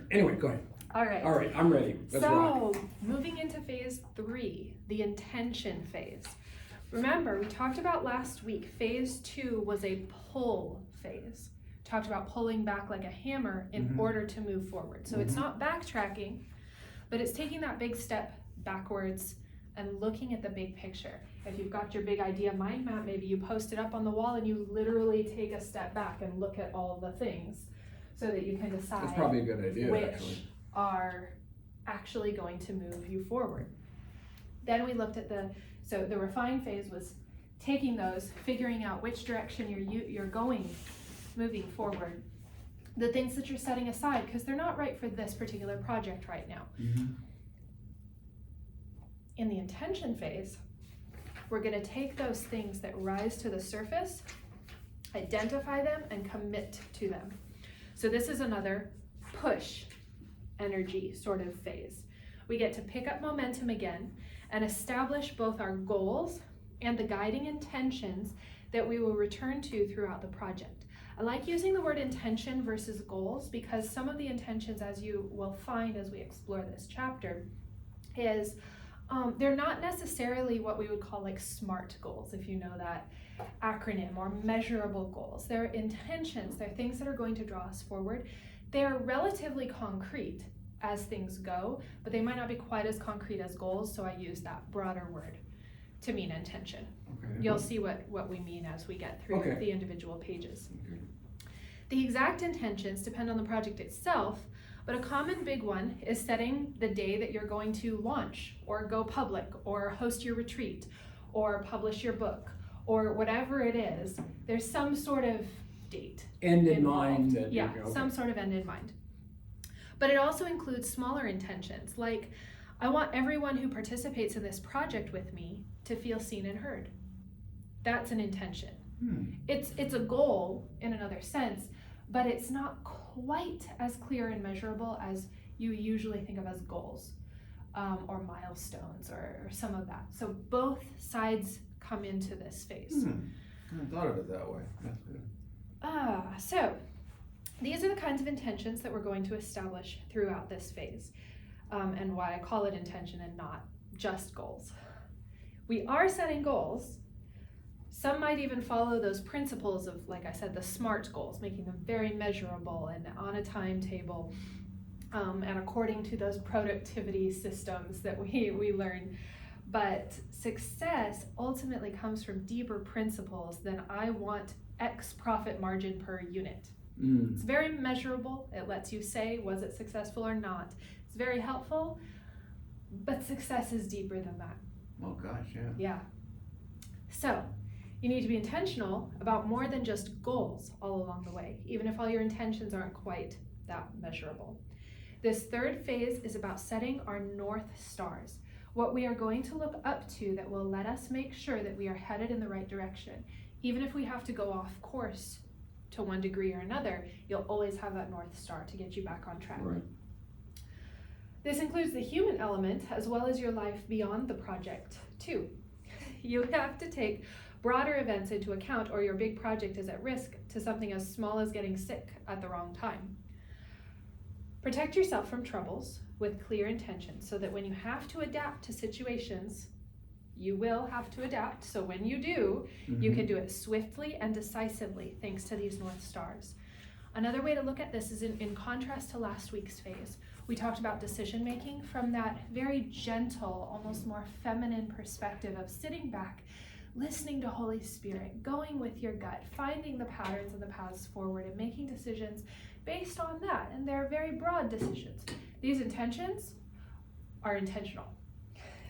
Anyway, go ahead. All right. All right, I'm ready. Let's rock. Moving into phase 3, the intention phase. Remember, we talked about last week, phase 2 was a pull phase. Talked about pulling back like a hammer in order to move forward. So it's not backtracking, but it's taking that big step backwards and looking at the big picture. If you've got your big idea mind map, maybe you post it up on the wall and you literally take a step back and look at all the things so that you can decide That's probably a good idea, which actually. are actually going to move you forward. Then we looked at the refine phase was taking those, figuring out which direction you're going, moving forward. The things that you're setting aside because they're not right for this particular project right now. In the intention phase, we're going to take those things that rise to the surface, identify them, and commit to them. So this is another push energy sort of phase. We get to pick up momentum again and establish both our goals and the guiding intentions that we will return to throughout the project. I like using the word intention versus goals because some of the intentions, as you will find as we explore this chapter, is they're not necessarily what we would call like SMART goals, if you know that acronym, or measurable goals. They're intentions, they're things that are going to draw us forward. They're relatively concrete as things go, but they might not be quite as concrete as goals, so I use that broader word to mean intention. Okay. You'll see what we mean as we get through the individual pages. Okay. The exact intentions depend on the project itself, but a common big one is setting the day that you're going to launch or go public or host your retreat or publish your book or whatever it is. There's some sort of date. End in mind. Some sort of end in mind. But it also includes smaller intentions, like I want everyone who participates in this project with me to feel seen and heard. That's an intention. It's a goal in another sense, but it's not quite as clear and measurable as you usually think of as goals or milestones or some of that. So both sides come into this phase. I hadn't thought of it that way. That's good. So these are the kinds of intentions that we're going to establish throughout this phase, and why I call it intention and not just goals. We are setting goals. Some might even follow those principles of, like I said, the SMART goals, making them very measurable and on a timetable, and according to those productivity systems that we learn. But success ultimately comes from deeper principles than I want X profit margin per unit. It's very measurable. It lets you say, was it successful or not? It's very helpful, but success is deeper than that. Oh gosh, yeah. Yeah. So you need to be intentional about more than just goals all along the way, even if all your intentions aren't quite that measurable. This third phase is about setting our North Stars, what we are going to look up to that will let us make sure that we are headed in the right direction. Even if we have to go off course to one degree or another, you'll always have that North Star to get you back on track. Right. This includes the human element as well as your life beyond the project too. You have to take broader events into account or your big project is at risk to something as small as getting sick at the wrong time. Protect yourself from troubles with clear intentions so that when you have to adapt to situations, you will have to adapt. So when you do, you can do it swiftly and decisively thanks to these North Stars. Another way to look at this is in contrast to last week's phase. We talked about decision making from that very gentle, almost more feminine perspective of sitting back, listening to Holy Spirit, going with your gut, finding the patterns and the paths forward and making decisions based on that. And they're very broad decisions. These intentions are intentional.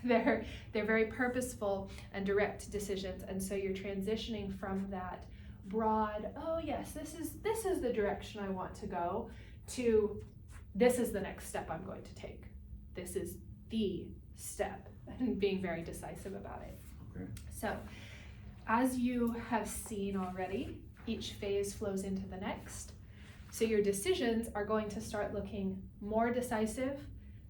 They're very purposeful and direct decisions. And so you're transitioning from that broad, oh yes, this is the direction I want to go, to this is the next step I'm going to take. This is the step, and being very decisive about it. Okay. So as you have seen already, each phase flows into the next. So your decisions are going to start looking more decisive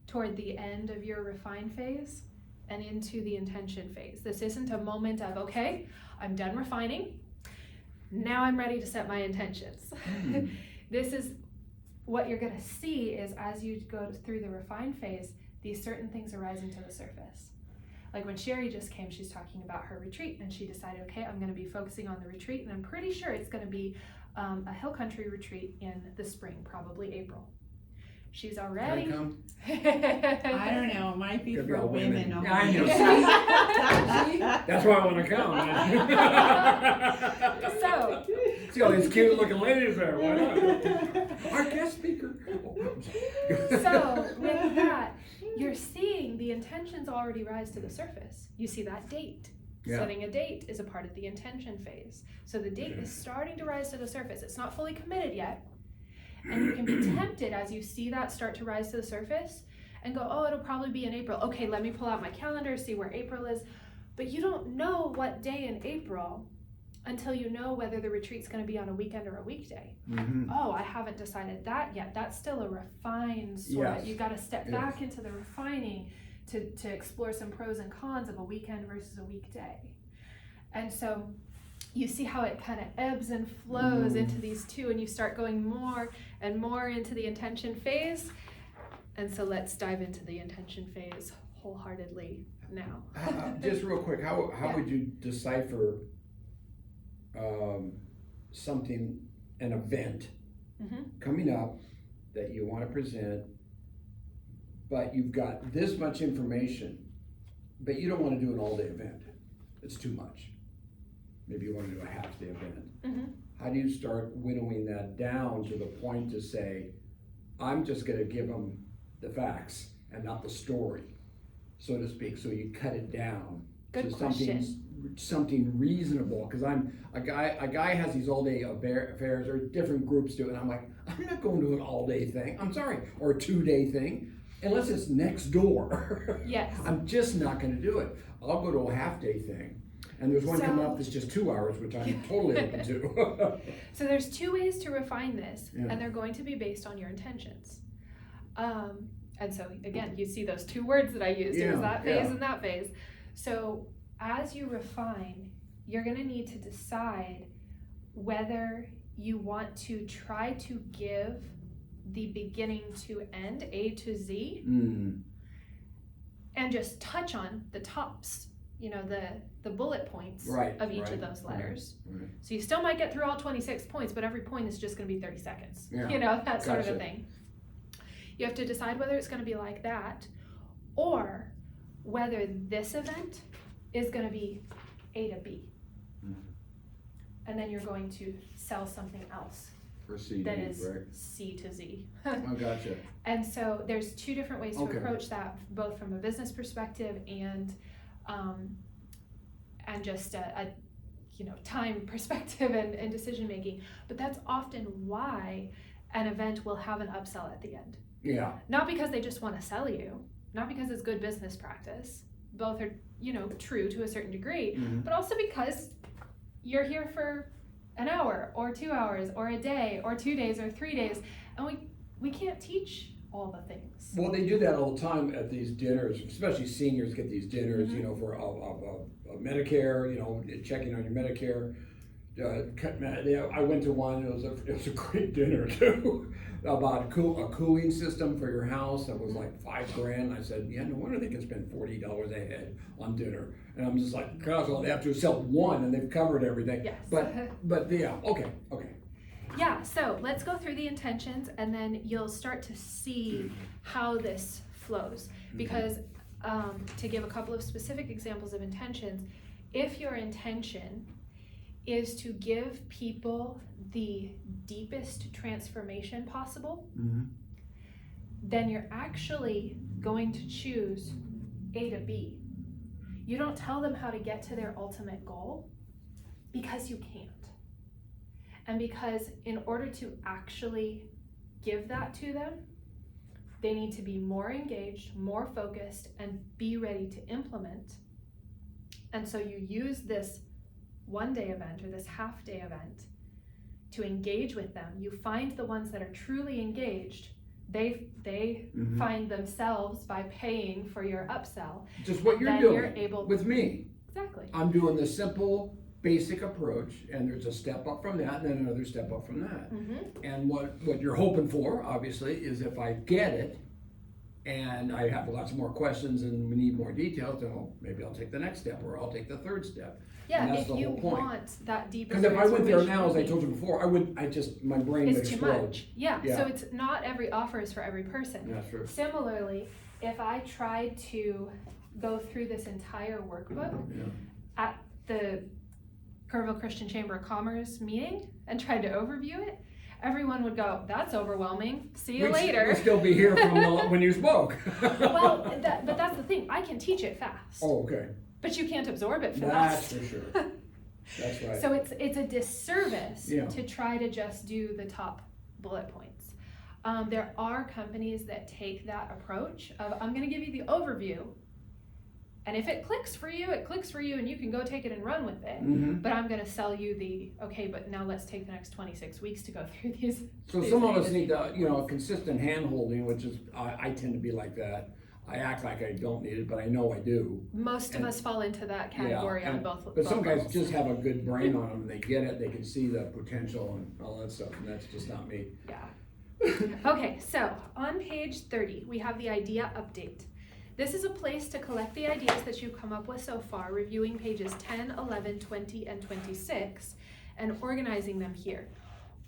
toward the end of your refine phase and into the intention phase. This isn't a moment of, okay, I'm done refining. Now I'm ready to set my intentions. This is what you're going to see is as you go through the refine phase, these certain things are rising to the surface. Like when Sherry just came, she's talking about her retreat, and she decided, okay, I'm going to be focusing on the retreat, and I'm pretty sure it's going to be a hill country retreat in the spring, probably April. She's already. Can I come? I don't know, it might be Could be for all women. women. only. Yeah, I know. See? That's why I want to come. So, See all these cute looking ladies there. Why not? Our guest speaker. so with that, you're seeing the intentions already rise to the surface. You see that date. Yeah. Setting a date is a part of the intention phase. So the date is starting to rise to the surface. It's not fully committed yet. And you can be tempted as you see that start to rise to the surface and go, oh, it'll probably be in April. Okay, let me pull out my calendar, see where April is. But you don't know what day in April until you know whether the retreat's going to be on a weekend or a weekday. Mm-hmm. Oh, I haven't decided that yet. That's still a refined sort of, Yes. you got to step Yes. back into the refining to explore some pros and cons of a weekend versus a weekday. And so you see how it kind of ebbs and flows into these two, and you start going more and more into the intention phase. And so let's dive into the intention phase wholeheartedly now. Just real quick, how Yeah. would you decipher something, an event Mm-hmm. coming up that you want to present, but you've got this much information, but you don't want to do an all-day event? It's too much. Maybe you want to do a half-day event. Mm-hmm. How do you start winnowing that down to the point to say, I'm just going to give them the facts and not the story, so to speak? So you cut it down Good to question. something reasonable. Because I'm a guy has these all-day affairs, or different groups do it, and I'm like, I'm not going to an all-day thing. I'm sorry, or a 2-day thing, unless it's next door. Yes. I'm just not going to do it. I'll go to a half-day thing. And there's one coming up that's just 2 hours, which I'm totally open to. So there's two ways to refine this, Yeah. and they're going to be based on your intentions. And so again, you see those two words that I used. It was Yeah, that phase yeah. and that phase. So as you refine, you're going to need to decide whether you want to try to give the beginning to end, A to Z, and just touch on the tops, the bullet points of each of those letters. Right. So you still might get through all 26 points, but every point is just going to be 30 seconds. Yeah. That sort of Gotcha. a thing. You have to decide whether it's going to be like that, or whether this event is going to be A to B. And then you're going to sell something else For CD, that is right? C to Z. Oh, gotcha. And so there's two different ways to Okay. approach that, both from a business perspective and just a time perspective and decision making. But that's often why an event will have an upsell at the end. Yeah. Not because they just want to sell you, not because it's good business practice. Both are, true to a certain degree, but also because you're here for an hour or 2 hours or a day or 2 days or 3 days, and we can't teach all the things. Well, they do that all the time at these dinners, especially seniors get these dinners, Mm-hmm. for Medicare, checking on your Medicare. I went to one, it was a great dinner too, about a cooling system for your house that was like $5,000. I said, yeah, no wonder they can spend $40 a head on dinner. And I'm just like, gosh, well, they have to sell one and they've covered everything. Yes. But yeah, okay. Yeah, so let's go through the intentions, and then you'll start to see how this flows. Because to give a couple of specific examples of intentions, if your intention is to give people the deepest transformation possible, then you're actually going to choose A to B. You don't tell them how to get to their ultimate goal because you can't. And because in order to actually give that to them, they need to be more engaged, more focused, and be ready to implement. And so you use this one-day event or this half-day event to engage with them. You find the ones that are truly engaged. They find themselves by paying for your upsell. Just what you're Then doing you're able with me. Exactly. I'm doing the simple basic approach, and there's a step up from that, and then another step up from that. Mm-hmm. And what you're hoping for, obviously, is if I get it, and I have lots more questions and we need more details, then maybe I'll take the next step, or I'll take the third step. Yeah, And that's if the you whole point. want that deeper. Because if I went there transformation now, as I with told me, you before, my brain would it's too explode. much. Yeah, Yeah. so it's not every offer is for every person. That's true. Similarly, if I tried to go through this entire workbook Yeah. at the Kerrville Christian Chamber of Commerce meeting and tried to overview it, everyone would go, "That's overwhelming. See you later." We'd still be here from when you spoke. Well, but that's the thing. I can teach it fast, Oh, okay. but you can't absorb it That's fast. for sure. That's right. So it's a disservice Yeah. to try to just do the top bullet points. There are companies that take that approach of, I'm going to give you the overview, and if it clicks for you, it clicks for you, and you can go take it and run with it. Mhm. But I'm going to sell you okay, but now let's take the next 26 weeks to go through these. So these some of things. us need consistent hand holding, which is, I tend to be like that. I act like I don't need it, but I know I do. Most of And- us fall into that category on both. But some guys levels. just have a good brain on them, they get it, they can see the potential and all that stuff, and that's just not me. Yeah. Okay, so on page 30, we have the idea update. This is a place to collect the ideas that you've come up with so far, reviewing pages 10, 11, 20, and 26, and organizing them here.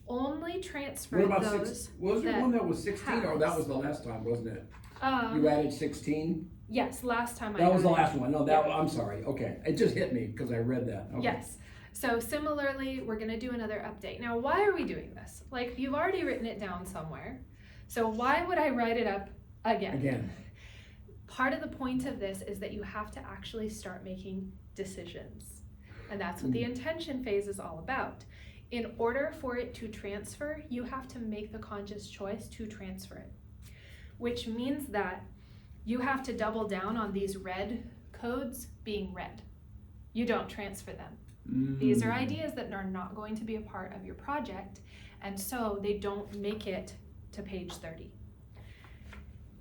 Only transfer What about those. was there that one that was 16? Oh, that has- was the last time, wasn't it? Um, You added 16? yes, last time I That was the added- last one. No, I'm sorry. Okay. It just hit me because I read that. Okay. Yes. So similarly, we're gonna do another update. Now, why are we doing this? Like, you've already written it down somewhere. So why would I write it up again? Again. Part of the point of this is that you have to actually start making decisions. And that's what the intention phase is all about. In order for it to transfer, you have to make the conscious choice to transfer it, which means that you have to double down on these red codes being read. You don't transfer them. These are ideas that are not going to be a part of your project, and so they don't make it to page 30.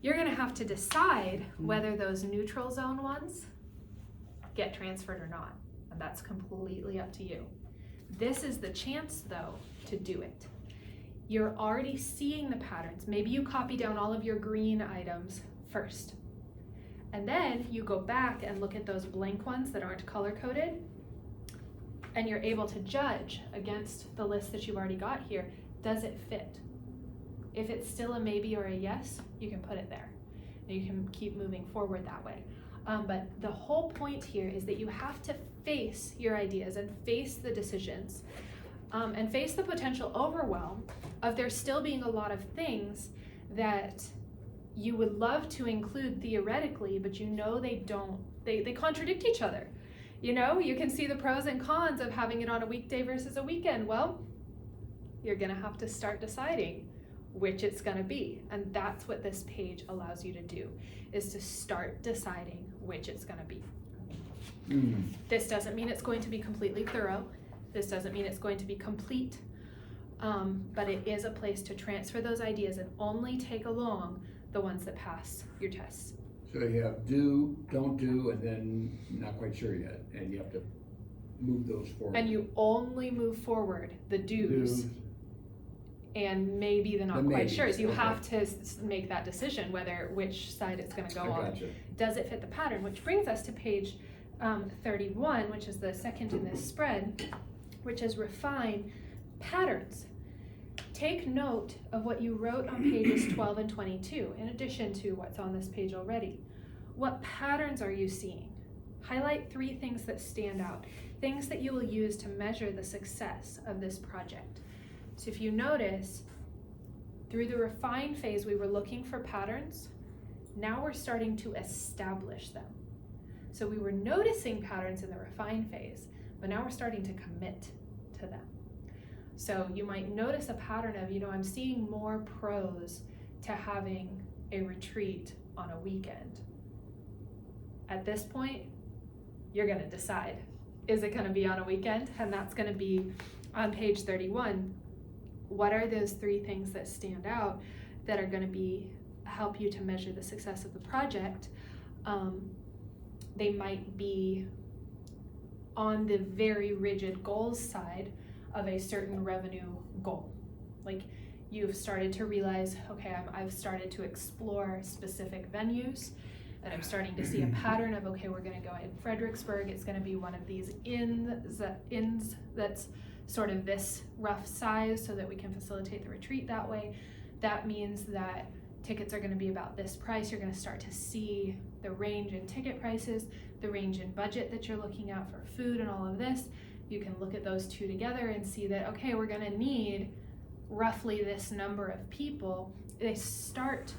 You're gonna have to decide whether those neutral zone ones get transferred or not, and that's completely up to you. This is the chance, though, to do it. You're already seeing the patterns. Maybe you copy down all of your green items first, and then you go back and look at those blank ones that aren't color-coded, and you're able to judge against the list that you've already got here, does it fit? If it's still a maybe or a yes, you can put it there. And you can keep moving forward that way. But the whole point here is that you have to face your ideas and face the decisions and face the potential overwhelm of there still being a lot of things that you would love to include theoretically, but you know they contradict each other. You know, you can see the pros and cons of having it on a weekday versus a weekend. Well, you're gonna have to start deciding which it's gonna be. And that's what this page allows you to do, is to start deciding which it's gonna be. This doesn't mean it's going to be completely thorough. This doesn't mean it's going to be complete, but it is a place to transfer those ideas and only take along the ones that pass your tests. So you have do, don't do, and then not quite sure yet, and you have to move those forward. And you only move forward the do's. And maybe the not The quite maybes, sure. You okay. have to make that decision which side it's going to go I on. gotcha. Does it fit the pattern? Which brings us to page 31, which is the second in this spread, which is refine patterns. Take note of what you wrote on pages 12 and 22, in addition to what's on this page already. What patterns are you seeing? Highlight 3 things that stand out, things that you will use to measure the success of this project. So if you notice, through the refine phase, we were looking for patterns. Now we're starting to establish them. So we were noticing patterns in the refine phase, but now we're starting to commit to them. So you might notice a pattern of, I'm seeing more pros to having a retreat on a weekend. At this point, you're gonna decide, is it gonna be on a weekend? And that's gonna be on page 31. What are those 3 things that stand out that are going to help you to measure the success of the project? They might be on the very rigid goals side of a certain revenue goal. Like you've started to realize, okay, I've started to explore specific venues, and I'm starting to see a pattern of, okay, we're gonna go in Fredericksburg, it's gonna be one of these inns that's sort of this rough size so that we can facilitate the retreat that way. That means that tickets are gonna be about this price. You're gonna start to see the range in ticket prices, the range in budget that you're looking at for food and all of this. You can look at those two together and see that, okay, we're gonna need roughly this number of people. They start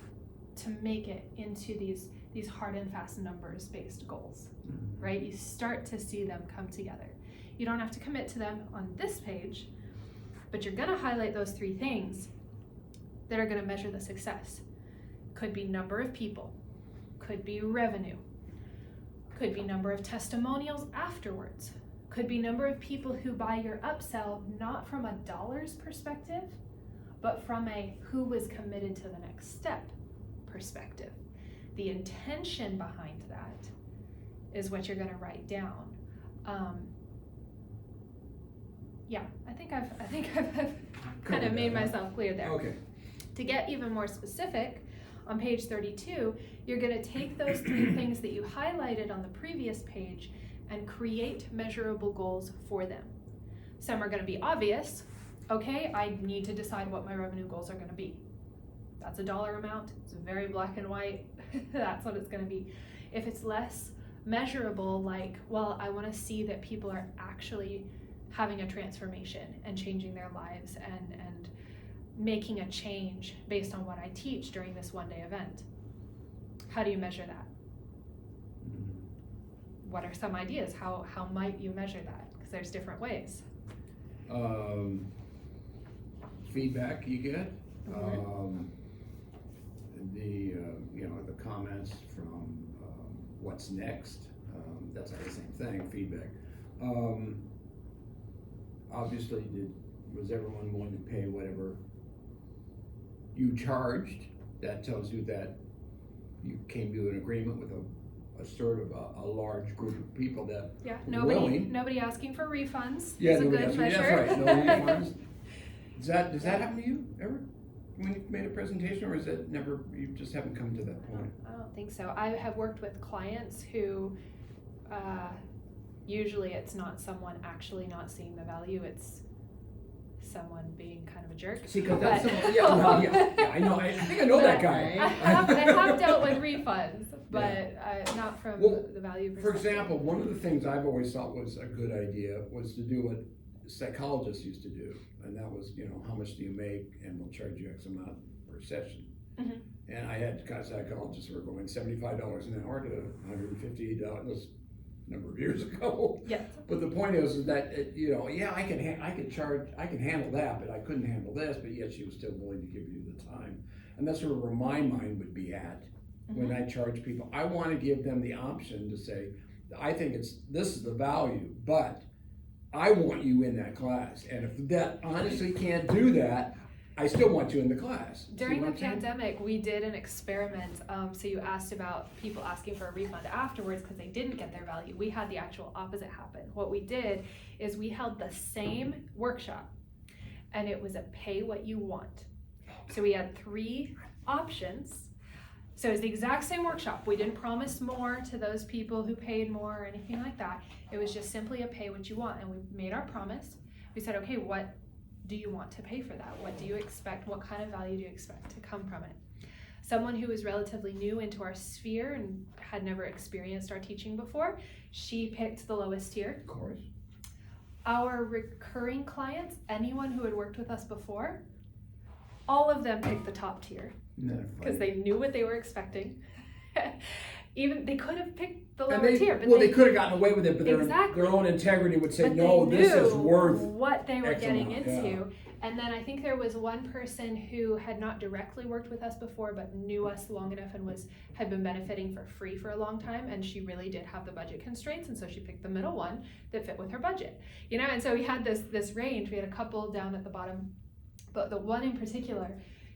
to make it into these hard and fast numbers based goals, right? You start to see them come together. You don't have to commit to them on this page, but you're gonna highlight those three things that are gonna measure the success. Could be number of people, could be revenue, could be number of testimonials afterwards, could be number of people who buy your upsell, not from a dollars perspective, but from a who was committed to the next step perspective. The intention behind that is what you're gonna write down. I think I've kind of made myself clear there. Okay. To get even more specific, on page 32, you're gonna take those three things that you highlighted on the previous page and create measurable goals for them. Some are gonna be obvious. Okay, I need to decide what my revenue goals are gonna be. That's a dollar amount, it's very black and white, that's what it's gonna be. If it's less measurable, like, well, I wanna see that people are actually having a transformation and changing their lives and making a change based on what I teach during this one-day event. How do you measure that? What are some ideas? How might you measure that? Because there's different ways. Feedback you get, Mhm. the comments from what's next, that's the same thing, feedback. Obviously, was everyone willing to pay whatever you charged? That tells you that you came to an agreement with a sort of a large group of people that Yeah, were willing. nobody asking for refunds. Yeah, is a nobody good else, measure. that's right, no refunds. Does that happen to you ever? When you've made a presentation, or is it never, you just haven't come to that point? I don't think so. I have worked with clients who, usually it's not someone actually not seeing the value, it's someone being kind of a jerk. See, cause that's, But- yeah, I know, I think I know that guy. I have dealt with refunds, but not from Well, the value For perspective. example, one of the things I've always thought was a good idea was to do what psychologists used to do, and that was, how much do you make, and we'll charge you X amount per session. Mhm. And I had psychologists who were going $75 an hour to $150 this number of years ago. Yes. But the point is that I can handle that, but I couldn't handle this. But yet she was still willing to give you the time, and that's sort of where my mind would be at when I charge people. I want to give them the option to say, I think this is the value, but I want you in that class. And if that honestly can't do that, I still want you in the class. See During what the I'm saying? pandemic, we did an experiment. So you asked about people asking for a refund afterwards because they didn't get their value. We had the actual opposite happen. What we did is we held the same workshop, and it was a pay what you want. So we had 3 options. So it was the exact same workshop. We didn't promise more to those people who paid more or anything like that. It was just simply a pay what you want. And we made our promise. We said, okay, what do you want to pay for that? What do you expect? What kind of value do you expect to come from it? Someone who was relatively new into our sphere and had never experienced our teaching before, she picked the lowest tier. Of course. Our recurring clients, anyone who had worked with us before, all of them picked the top tier because they knew what they were expecting. Even they could have picked the lower tier, but they could have gotten away with it, but Exactly. their own integrity would say, but no, they this is knew worth what they were X getting amount, into. yeah. And then I think there was one person who had not directly worked with us before, but knew us long enough and had been benefiting for free for a long time, and she really did have the budget constraints, and so she picked the middle one that fit with her budget. And so we had this range. We had a couple down at the bottom, but the one in particular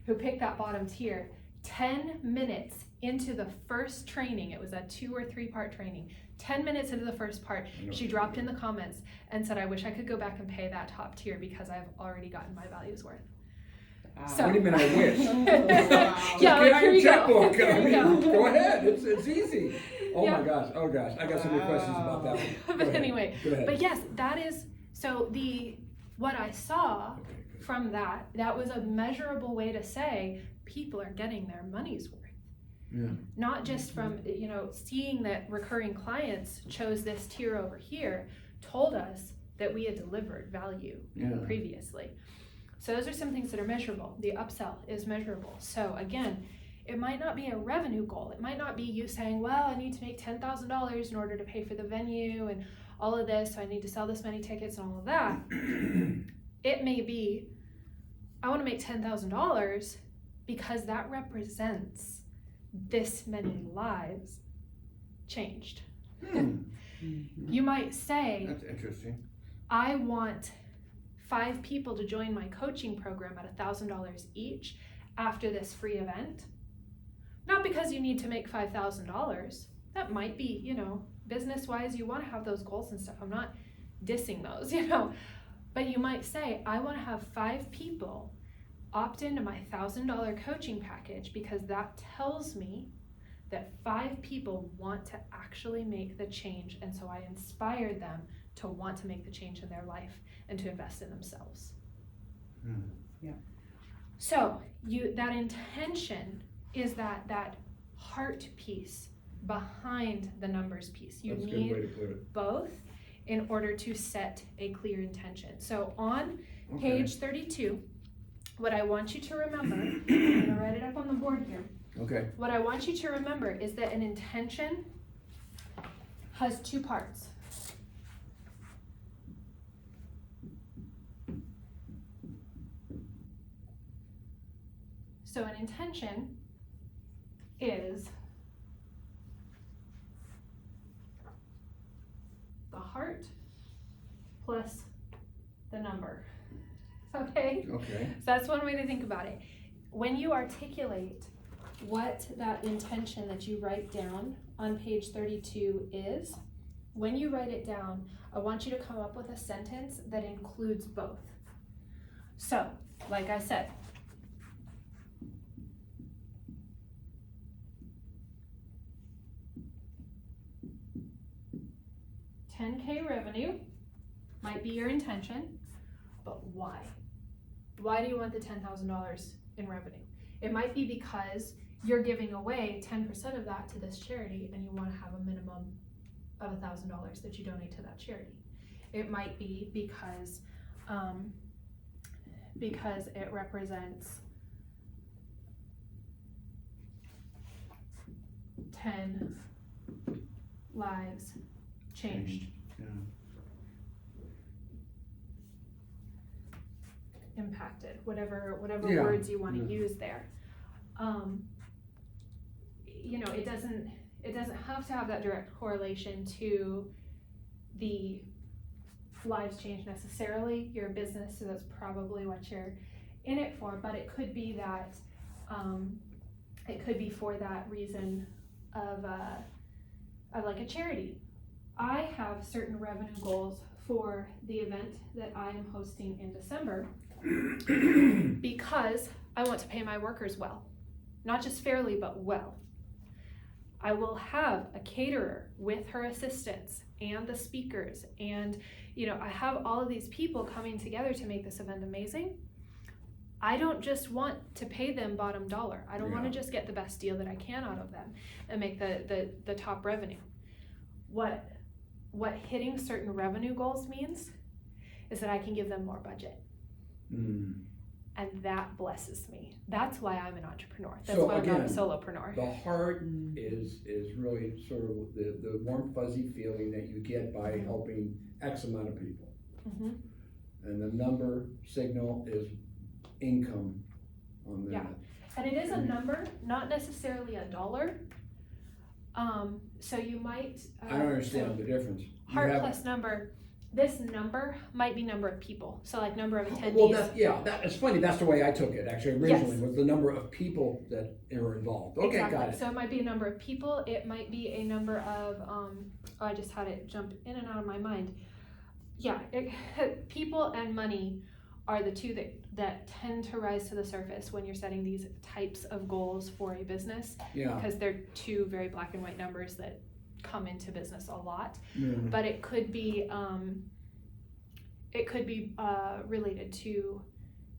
who picked that bottom tier 10 minutes into the first training, it was a 2 or 3 part training, 10 minutes into the first part, she dropped in the comments and said, I wish I could go back and pay that top tier because I've already gotten my value's worth. So, what do you mean I wish? yeah, Get like, out here your you go. checkbook. Here I you mean, go. go ahead. It's easy. Oh Yeah. my gosh. Oh gosh. I got so many questions about that one. Go But ahead. anyway, Go ahead. but yes, that is, so what I saw Okay, good. from that was a measurable way to say people are getting their money's worth. Yeah. Not just from, seeing that recurring clients chose this tier over here, told us that we had delivered value previously. So those are some things that are measurable. The upsell is measurable. So again, it might not be a revenue goal. It might not be you saying, well, I need to make $10,000 in order to pay for the venue and all of this, so I need to sell this many tickets and all of that. It may be, I want to make $10,000 because that represents this many lives changed. You might say, That's interesting. I want 5 people to join my coaching program at $1,000 each after this free event. Not because you need to make $5,000. That might be, business-wise, you want to have those goals and stuff. I'm not dissing those, But you might say, I want to have 5 people opt into my $1,000 coaching package because that tells me that 5 people want to actually make the change, and so I inspired them to want to make the change in their life and to invest in themselves. Yeah. So that intention is that heart piece behind the numbers piece. You That's a good need way to put it. both in order to set a clear intention. So on Okay. page 32, what I want you to remember, I'm going to write it up on the board here. Okay. What I want you to remember is that an intention has 2 parts. So an intention is the heart plus the number. Okay? Okay. So that's one way to think about it. When you articulate what that intention that you write down on page 32 is, when you write it down, I want you to come up with a sentence that includes both. So, like I said, $10K revenue might be your intention, but why? Why do you want the $10,000 in revenue? It might be because you're giving away 10% of that to this charity and you want to have a minimum of $1,000 that you donate to that charity. It might be because it represents 10 lives changed, Yeah. impacted, whatever Yeah. words you want to Yeah. use there. It doesn't have to have that direct correlation to the lives change necessarily. You're a business, so that's probably what you're in it for, but it could be that it could be for that reason of like a charity. I have certain revenue goals for the event that I am hosting in December because I want to pay my workers well, not just fairly, but well. I will have a caterer with her assistants and the speakers, and I have all of these people coming together to make this event amazing. I don't just want to pay them bottom dollar. I don't want to just get the best deal that I can out of them and make the top revenue. What hitting certain revenue goals means is that I can give them more budget. And that blesses me. That's why I'm an entrepreneur. That's why I'm not a solopreneur. The heart is really sort of the warm fuzzy feeling that you get by helping X amount of people. Mm-hmm. And the number signal is income on that. Yeah. And it is a number, not necessarily a dollar. So you might I don't understand the difference. Heart plus number, This number might be number of people, so like number of attendees. Well, it's funny, that's the way I took it, actually, originally, Yes. was the number of people that are involved. Okay, Exactly. got it. So it might be a number of people, it might be a number of, I just had it jump in and out of my mind. Yeah, people and money are the two that tend to rise to the surface when you're setting these types of goals for a business, Yeah. because they're two very black and white numbers that come into business a lot. Mhm. But it could be related to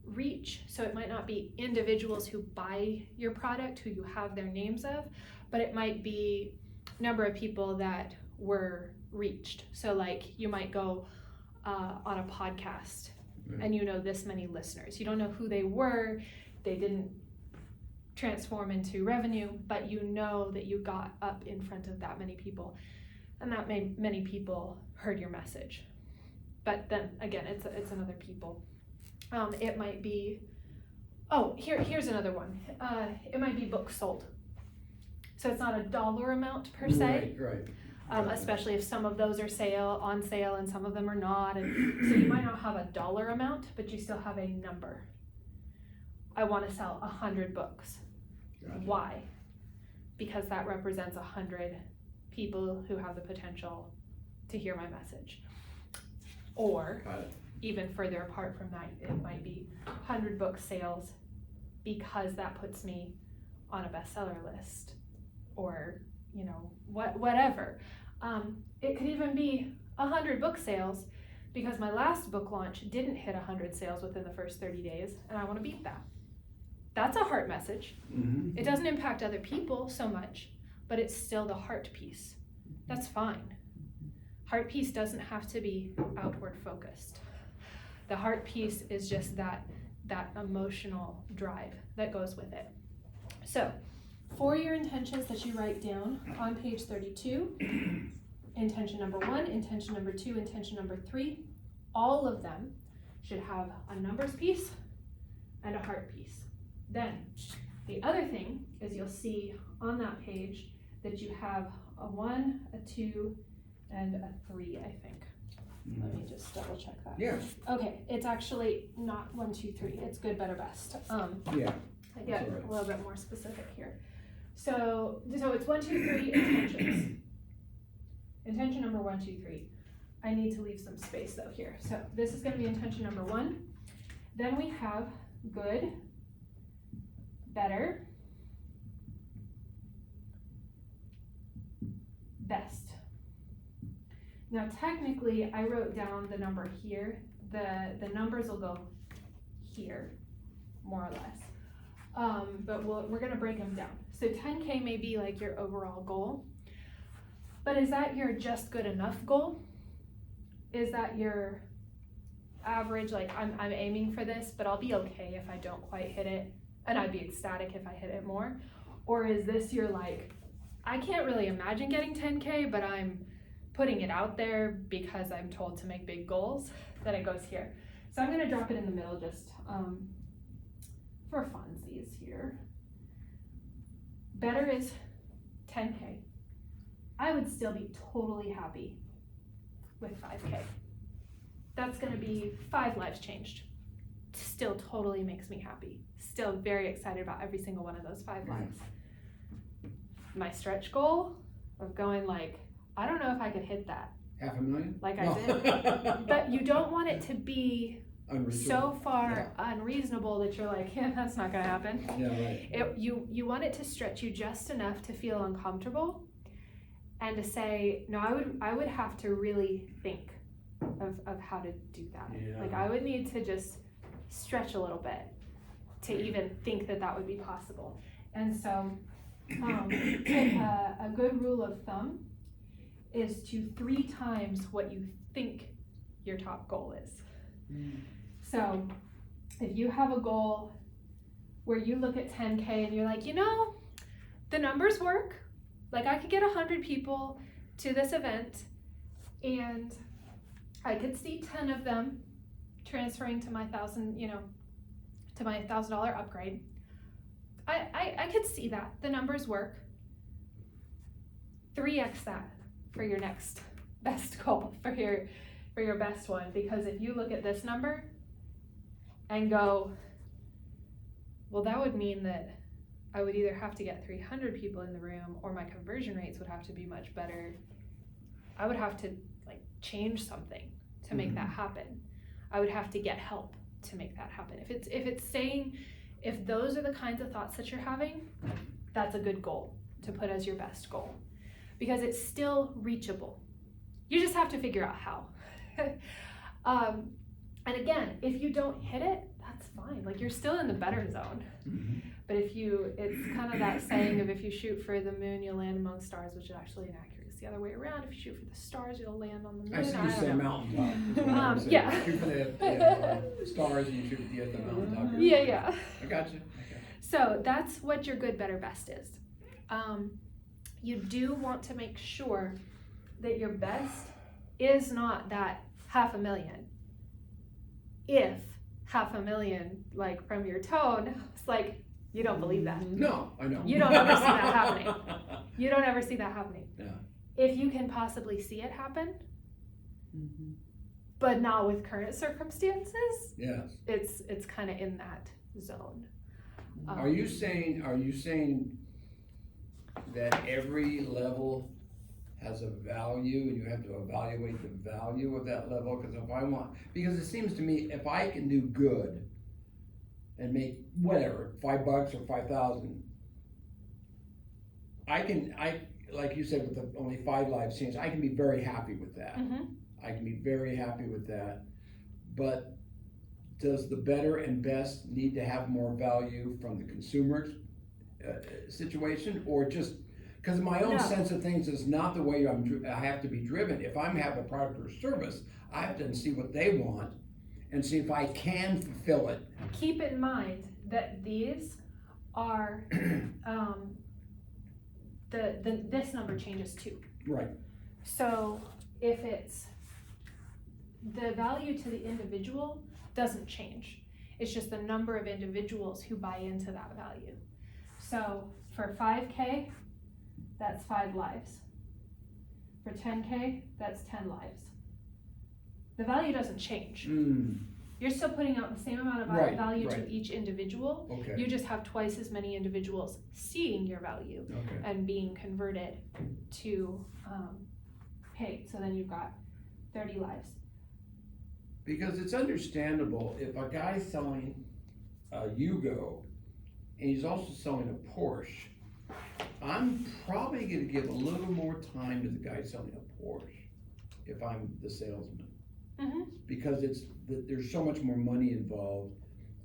reach, so it might not be individuals who buy your product who you have their names of, but it might be number of people that were reached. So like you might go on a podcast and you know this many listeners. You don't know who they were, they didn't transform into revenue, but you know that you got up in front of that many people, and that many people heard your message. But then again, it's another people. It might be, here's another one. It might be books sold. So it's not a dollar amount per se. Right. Especially if some of those are on sale and some of them are not. And so you might not have a dollar amount, but you still have a number. I want to sell 100 books. Gotcha. Why? Because that represents 100 people who have the potential to hear my message. Or Got it. even further apart from that, it might be 100 book sales because that puts me on a bestseller list, or whatever. It could even be 100 book sales because my last book launch didn't hit 100 sales within the first 30 days, and I want to beat that. That's a heart message. Mm-hmm. It doesn't impact other people so much, but it's still the heart piece. That's fine. Heart piece doesn't have to be outward focused. The heart piece is just that emotional drive that goes with it. So, for your intentions that you write down on page 32, intention number 1, intention number 2, intention number 3, all of them should have a numbers piece and a heart piece. Then, the other thing is you'll see on that page that you have a 1, a 2, and a 3, I think. Let me just double check that. Yeah. Okay, it's actually not 1, 2, 3. It's good, better, best. Yeah. I get That's all right. a little bit more specific here. So it's 1, 2, 3 intentions. Intention number 1, 2, 3. I need to leave some space though here. So this is going to be intention number 1. Then we have good, better, best. Now technically I wrote down the number here. The numbers will go here, more or less. But we're gonna break them down. So 10K may be like your overall goal, but is that your just good enough goal? Is that your average, like I'm aiming for this, but I'll be okay if I don't quite hit it, and I'd be ecstatic if I hit it more? Or is this your like, I can't really imagine getting 10K, but I'm putting it out there because I'm told to make big goals, then it goes here. So I'm gonna drop it in the middle just for funsies here. Better is 10K. I would still be totally happy with 5K. That's gonna be 5 lives changed. Still totally makes me happy. Still very excited about every single one of those 5 lives. My stretch goal of going like, I don't know if I could hit that. $500,000? Like I did. But you don't want it to be so far unreasonable that you're like, yeah, that's not gonna happen. Yeah, right. You want it to stretch you just enough to feel uncomfortable and to say, no, I would have to really think of how to do that. Yeah. Like I would need to just stretch a little bit to even think that would be possible. And so a good rule of thumb is to 3 times what you think your top goal is. So if you have a goal where you look at 10K and you're like, the numbers work. Like I could get 100 people to this event and I could see 10 of them transferring to my to my $1,000 upgrade. I could see that. The numbers work. 3x that for your next best goal, for for your best one, because if you look at this number and go, well, that would mean that I would either have to get 300 people in the room or my conversion rates would have to be much better. I would have to like change something to make that happen. I would have to get help to make that happen. If those are the kinds of thoughts that you're having, that's a good goal to put as your best goal, because it's still reachable. You just have to figure out how. And again, if you don't hit it, that's fine. Like, you're still in the better zone. But it's kind of that saying of, if you shoot for the moon, you'll land among stars, which is actually inaccurate. It's the other way around. If you shoot for the stars, you'll land on the moon. I see you say mountaintop. Yeah. Shoot for the stars and you shoot at the mountaintop. Yeah. I got you. So that's what your good, better, best is. You do want to make sure that your best is not that 500,000. If 500,000, like from your tone, it's like, you don't believe that. No, I know. You don't ever see that happening. You don't ever see that happening. Yeah. If you can possibly see it happen, but not with current circumstances, Yes. it's kind of in that zone. Are you saying that every level has a value and you have to evaluate the value of that level? Because it seems to me, if I can do good and make whatever, $5 or 5,000, I like you said, with the only 5 lives changed, I can be very happy with that. I can be very happy with that. But does the better and best need to have more value from the consumer's situation, or just because my own sense of things is not the way I have to be driven? If I'm having a product or service, I have to see what they want and see if I can fulfill it. Keep in mind that these are this number changes too. Right. So if it's the value to the individual doesn't change. It's just the number of individuals who buy into that value. So for 5K, that's 5 lives. For 10K, that's 10 lives. The value doesn't change. You're still putting out the same amount of value to each individual. Okay. You just have twice as many individuals seeing your value and being converted to paid. So then you've got 30 lives. Because it's understandable if a guy's selling a Yugo and he's also selling a Porsche, I'm probably going to give a little more time to the guy selling a Porsche if I'm the salesman. Because there's so much more money involved,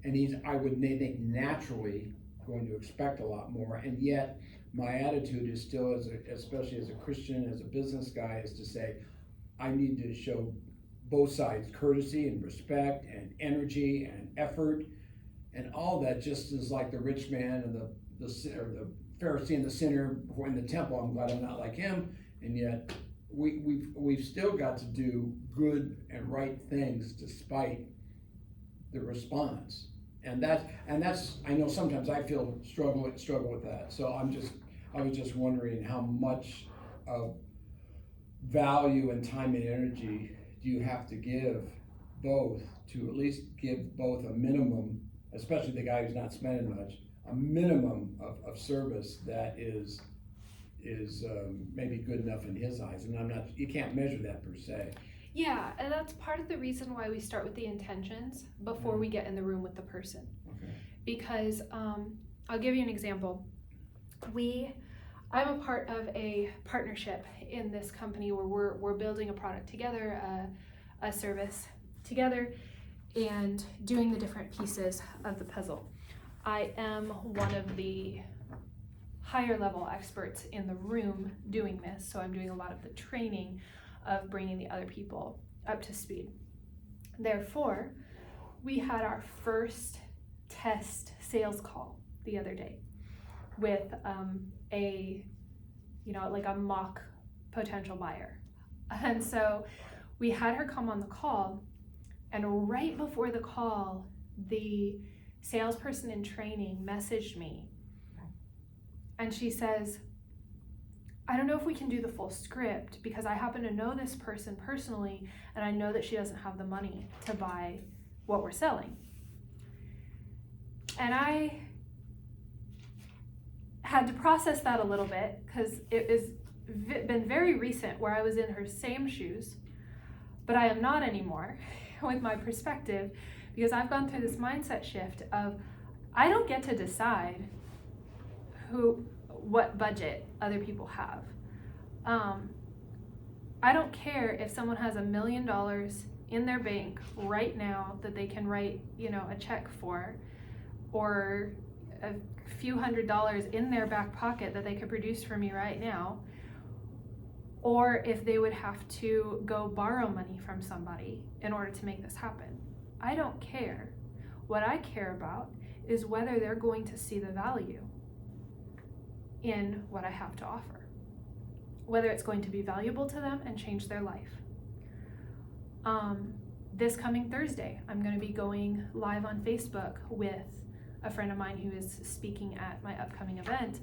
and I would think naturally going to expect a lot more, and yet my attitude is still, especially as a Christian, as a business guy, is to say I need to show both sides courtesy and respect and energy and effort, and all that just is like the rich man and the Pharisee and the sinner in the temple. I'm glad I'm not like him, and yet we've still got to do good and right things despite the response, and that's I know sometimes I feel struggle with that. So I was just wondering how much of value and time and energy do you have to give both to at least give both a minimum, especially the guy who's not spending much, a minimum of service that is maybe good enough in his eyes, and you can't measure that per se. Yeah, and that's part of the reason why we start with the intentions before we get in the room with the person. Okay. Because I'll give you an example. I'm a part of a partnership in this company where we're building a product together, a service together, and doing the different pieces of the puzzle. I am one of the higher level experts in the room doing this, so I'm doing a lot of the training of bringing the other people up to speed. Therefore, we had our first test sales call the other day with a mock potential buyer. And so we had her come on the call, and right before the call, the salesperson in training messaged me, and she says, I don't know if we can do the full script because I happen to know this person personally and I know that she doesn't have the money to buy what we're selling. And I had to process that a little bit because it has been very recent where I was in her same shoes, but I am not anymore with my perspective because I've gone through this mindset shift of I don't get to decide what budget other people have. I don't care if someone has $1 million in their bank right now that they can write, a check for, or a few $100s in their back pocket that they could produce for me right now, or if they would have to go borrow money from somebody in order to make this happen. I don't care. What I care about is whether they're going to see the value in what I have to offer, whether it's going to be valuable to them and change their life. This coming Thursday, I'm going to be going live on Facebook with a friend of mine who is speaking at my upcoming event.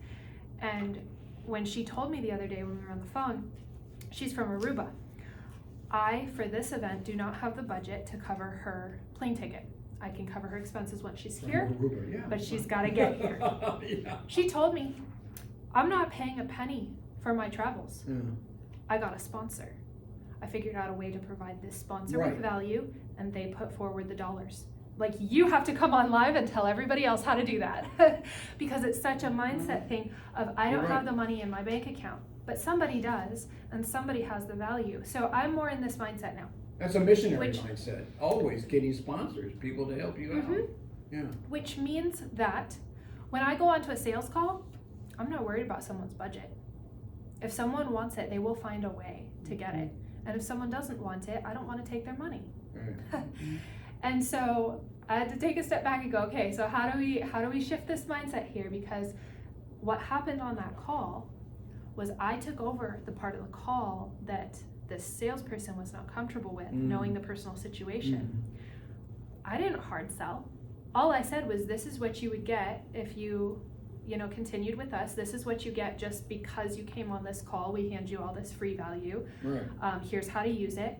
And when she told me the other day when we were on the phone, she's from Aruba. I, for this event, do not have the budget to cover her plane ticket. I can cover her expenses once she's here, Aruba, yeah. but she's got to get here. Yeah. She told me, I'm not paying a penny for my travels. Yeah. I got a sponsor. I figured out a way to provide this sponsor Right. with value, and they put forward the dollars. Like, you have to come on live and tell everybody else how to do that because it's such a mindset thing of I don't have the money in my bank account, but somebody does, and somebody has the value. So I'm more in this mindset now. That's a missionary mindset. Always getting sponsors, people to help you out. Mhm. Yeah. Which means that when I go onto a sales call, I'm not worried about someone's budget. If someone wants it, they will find a way to get it. And if someone doesn't want it, I don't want to take their money. Right. And so I had to take a step back and go, okay, so how do we shift this mindset here? Because what happened on that call was I took over the part of the call that the salesperson was not comfortable with, knowing the personal situation. I didn't hard sell. All I said was, this is what you would get if you continued with us. This is what you get just because you came on this call. We hand you all this free value. Right. Here's how to use it.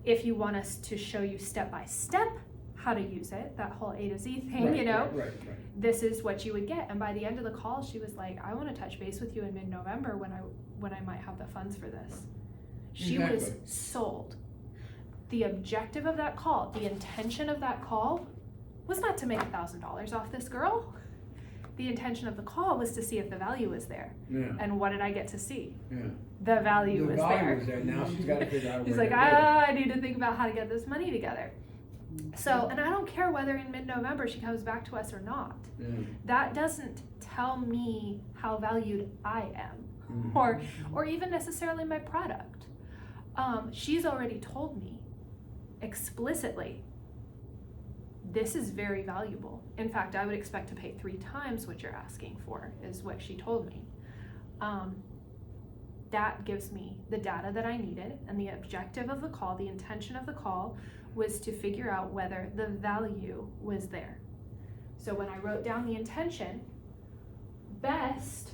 If you want us to show you step by step how to use it, that whole A to Z thing, Right. this is what you would get. And by the end of the call, she was like, I want to touch base with you in mid-November when I might have the funds for this. She was sold. The objective of that call, the intention of that call was not to make $1,000 off this girl. The intention of the call was to see if the value was there. Yeah. And what did I get to see? Yeah. The value was there. Now she's got to figure out. He's like, I need to think about how to get this money together. So, and I don't care whether in mid-November she comes back to us or not. Yeah. That doesn't tell me how valued I am, or even necessarily my product. She's already told me explicitly, this is very valuable. In fact, I would expect to pay 3 times what you're asking for, is what she told me. That gives me the data that I needed, and the objective of the call, the intention of the call, was to figure out whether the value was there. So when I wrote down the intention, best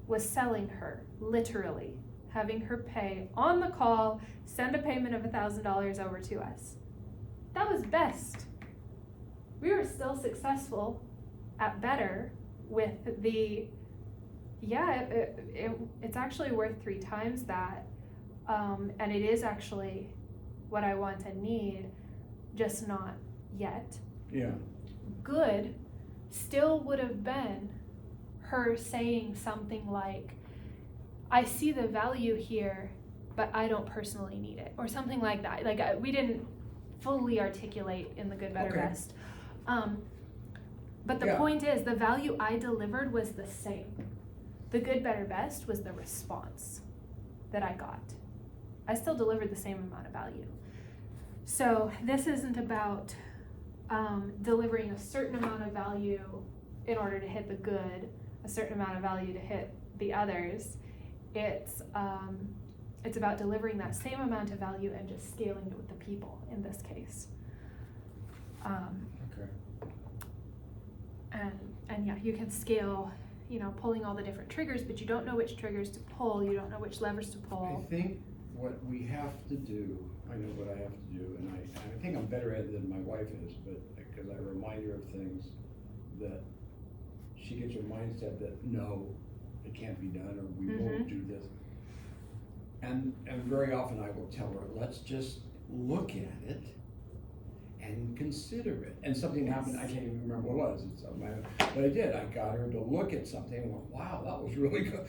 was selling her, literally, having her pay on the call, send a payment of $1,000 over to us. That was best. We were still successful at better with the, it's actually worth 3 times that, and it is actually what I want and need, just not yet. Yeah. Good still would have been her saying something like, I see the value here, but I don't personally need it, or something like that. Like, we didn't fully articulate in the good, better, best. But the point is, the value I delivered was the same. The good, better, best was the response that I got. I still delivered the same amount of value. So this isn't about delivering a certain amount of value in order to hit the good, a certain amount of value to hit the others. It's about delivering that same amount of value and just scaling it with the people in this case. And yeah, you can scale, pulling all the different triggers, but you don't know which triggers to pull, you don't know which levers to I pull. think what we have to do, I know what I have to do, and I think I'm better at it than my wife is, but because I remind her of things that she gets her mindset that no, it can't be done, or we won't do this. And very often I will tell her, let's just look at it and consider it. And something happened, I can't even remember what it was, but I did. I got her to look at something and went, wow, that was really good.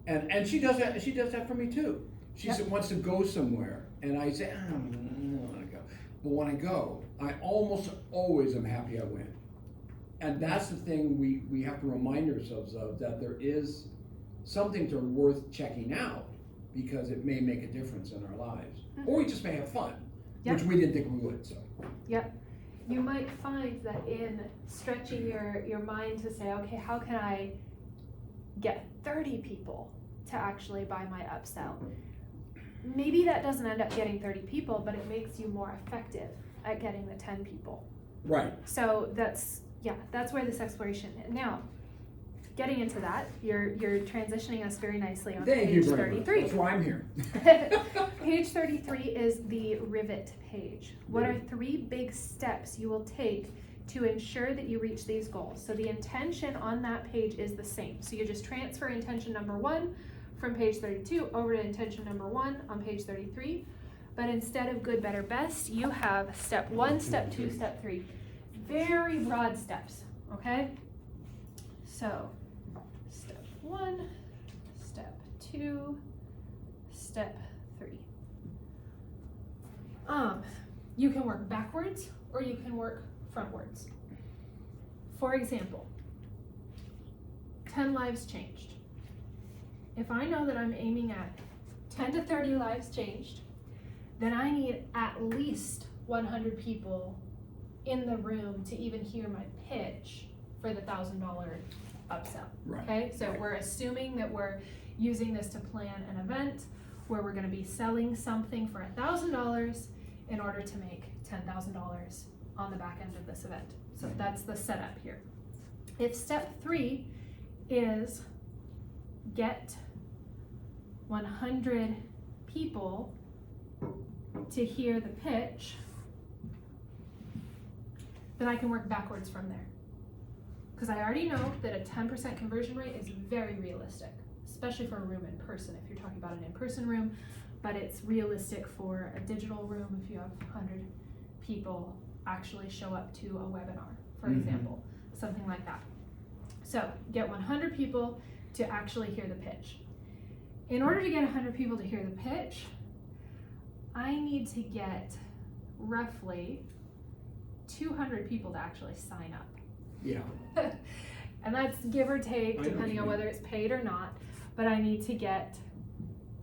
And she does that for me too. She wants to go somewhere, and I say, I don't want to go. But when I go, I almost always am happy I went. And that's the thing we have to remind ourselves of, that there is something worth checking out, because it may make a difference in our lives. Or we just may have fun, which we didn't think we would, so. Yep. You might find that in stretching your mind to say, okay, how can I get 30 people to actually buy my upsell? Maybe that doesn't end up getting 30 people, but it makes you more effective at getting the 10 people. Right. So that's where this exploration. Now, getting into that, you're transitioning us very nicely on page 33. That's why I'm here. Page 33 is the rivet page. What are 3 big steps you will take to ensure that you reach these goals? So the intention on that page is the same. So you just transfer intention number 1 from page 32 over to intention number 1 on page 33. But instead of good, better, best, you have step 1, step 2, step 3. Very broad steps, okay? So, step 1, step 2, step 3. You can work backwards or you can work frontwards. For example, 10 lives changed. If I know that I'm aiming at 10 to 30 lives changed, then I need at least 100 people in the room to even hear my pitch for the $1,000 upsell. Right. Okay, so we're assuming that we're using this to plan an event where we're going to be selling something for $1,000 in order to make $10,000 on the back end of this event. So that's the setup here. If step 3 is get 100 people to hear the pitch, then I can work backwards from there. Because I already know that a 10% conversion rate is very realistic, especially for a room in person, if you're talking about an in-person room, but it's realistic for a digital room if you have 100 people actually show up to a webinar, for example, something like that. So get 100 people to actually hear the pitch. In order to get 100 people to hear the pitch, I need to get roughly 200 people to actually sign up. Yeah. And that's give or take, depending on whether it's paid or not, but I need to get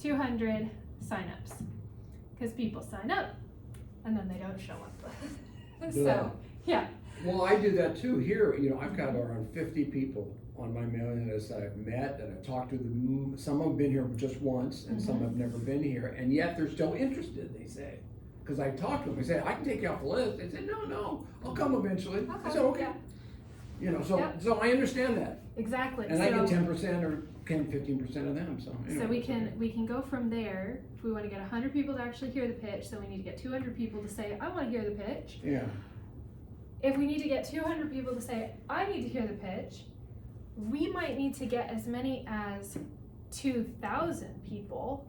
200 signups, because people sign up and then they don't show up. So, yeah. Well, I do that too. Here, I've got around 50 people on my mailing list that I've met, that I've talked to. Some have been here just once, and some have never been here, and yet they're still interested, they say. Because I talked to them, I said, I can take you off the list. They said, no, I'll come eventually. I said, okay. Yeah. So I understand that. Exactly. And I get 10% or 15% of them, so. So we can go from there. If we want to get 100 people to actually hear the pitch, so we need to get 200 people to say, I want to hear the pitch. Yeah. If we need to get 200 people to say, I need to hear the pitch, we might need to get as many as 2,000 people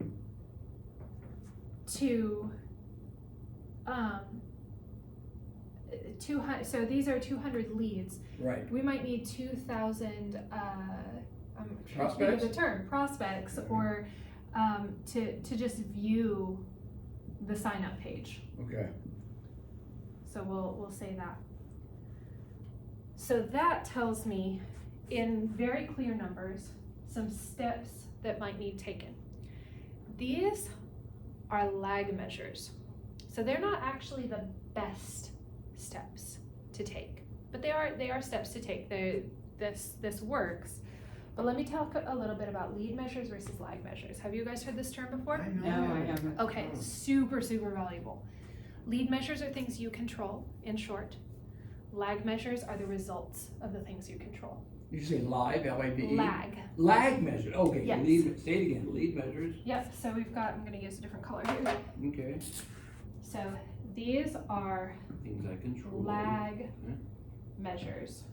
to 200. So these are 200 leads. Right. We might need 2,000. I'm trying to think of the term, prospects, or to just view the sign up page. Okay. So we'll say that. So that tells me in very clear numbers some steps that might need taken. These are lag measures. So they're not actually the best steps to take, but they are steps to take. This works. But let me talk a little bit about lead measures versus lag measures. Have you guys heard this term before? No, I haven't. Okay, super valuable. Lead measures are things you control, in short. Lag measures are the results of the things you control. You say live, L-I-V-E? Lag. Lag measure, okay, Yes. say it again, lead measures, Yep, so we've got, I'm gonna use a different color here. okay, So these are things I control. lag measures.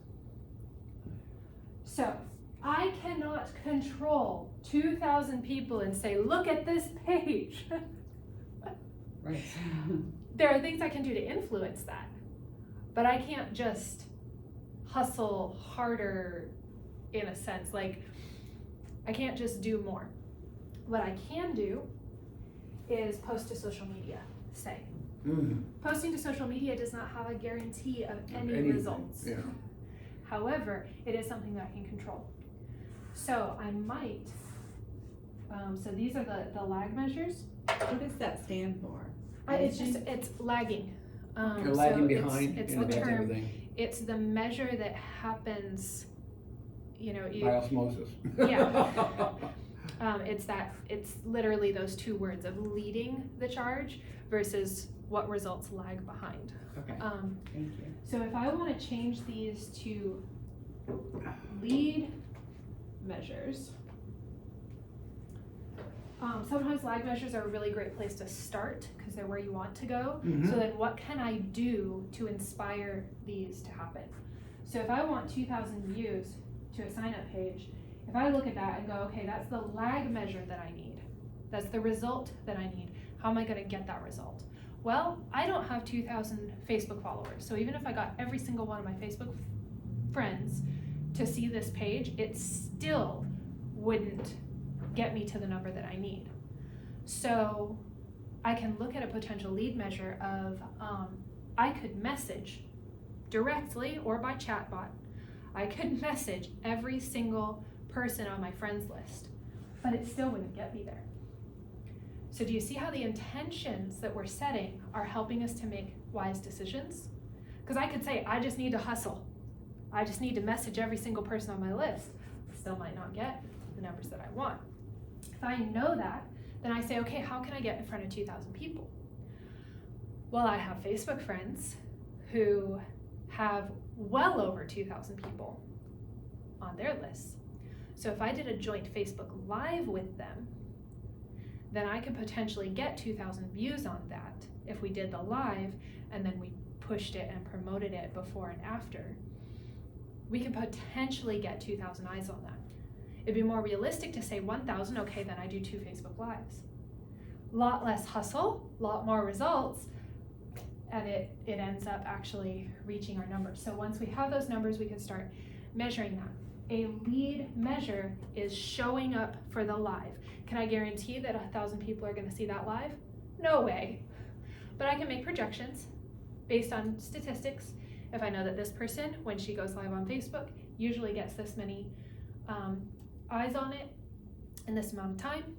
So I cannot control 2,000 people and say, look at this page. Right. There are things I can do to influence that, but I can't just hustle harder in a sense. Like, I can't just do more. What I can do is post to social media, say. Posting to social media does not have a guarantee of any Anything, results. yeah. However, it is something that I can control. So I might, so these are the lag measures. What does that stand for? It's lagging. You're lagging so behind, it's you know, the that type term, of thing, it's the measure that happens, you know, by osmosis. Yeah. It's literally those two words of leading the charge versus what results lag behind. Okay, thank you. So if I want to change these to lead measures, sometimes lag measures are a really great place to start because they're where you want to go. So then what can I do to inspire these to happen? So if I want 2,000 views to a sign up page, if I look at that and go, okay, that's the lag measure that I need. That's the result that I need. How am I going to get that result? Well, I don't have 2,000 Facebook followers. So even if I got every single one of my Facebook friends to see this page, it still wouldn't get me to the number that I need. So I can look at a potential lead measure of, I could message directly or by chatbot. I could message every single person on my friends list, but it still wouldn't get me there. So do you see how the intentions that we're setting are helping us to make wise decisions? Because I could say, I just need to hustle. I just need to message every single person on my list. Still might not get the numbers that I want. If I know that, then I say, okay, how can I get in front of 2,000 people? Well, I have Facebook friends who have well over 2,000 people on their lists. So if I did a joint Facebook Live with them, then I could potentially get 2,000 views on that if we did the live and then we pushed it and promoted it before and after. We could potentially get 2,000 eyes on that. It'd be more realistic to say 1,000, okay, then I do 2 Facebook Lives. Lot less hustle, lot more results, and it ends up actually reaching our numbers. So once we have those numbers, we can start measuring that. A lead measure is showing up for the live. Can I guarantee that 1,000 people are going to see that live? No way. But I can make projections based on statistics. If I know that this person, when she goes live on Facebook, usually gets this many eyes on it in this amount of time,